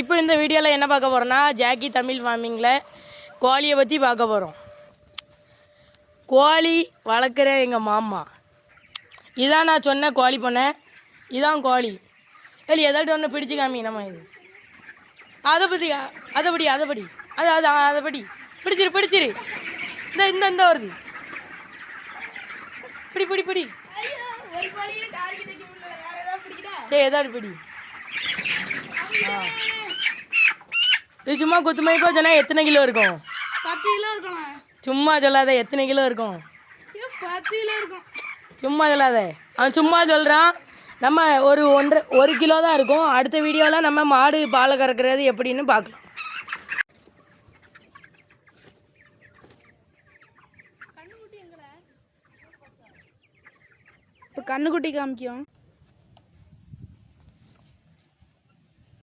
இப்போ இந்த வீடியோவில் என்ன பார்க்க போகிறோன்னா ஜாக்கி தமிழ் ஃபார்மிங்கில் கோழியை பற்றி பார்க்க போகிறோம். கோழி வளர்க்குற எங்கள் மாமா இதான் நான் சொன்ன கோழி பண்ண. இதான் கோழி. இல்லை எதாட்டு ஒன்று பிடிச்சி காமி நம்ம இது அதைப்படி அதைப்படி பிடிச்சிரு இந்த இந்த இந்த வருது. பிடி சரி எதாவது பிடி. இது சும்மா குத்துமைக்கோ சொன்னால் எத்தனை கிலோ இருக்கும்? 10 கிலோ இருக்கும். சும்மா சொல்லாத, எத்தனை கிலோ இருக்கும்? 10 கிலோ இருக்கும். சும்மா சொல்லாத, அவன் சும்மா சொல்கிறான். நம்ம ஒரு கிலோ தான் இருக்கும். அடுத்த வீடியோவில் நம்ம மாடு பாலை கறக்கிறது எப்படின்னு பார்க்கலாம். இப்போ கண்ணுக்குட்டி காமிக்கும்.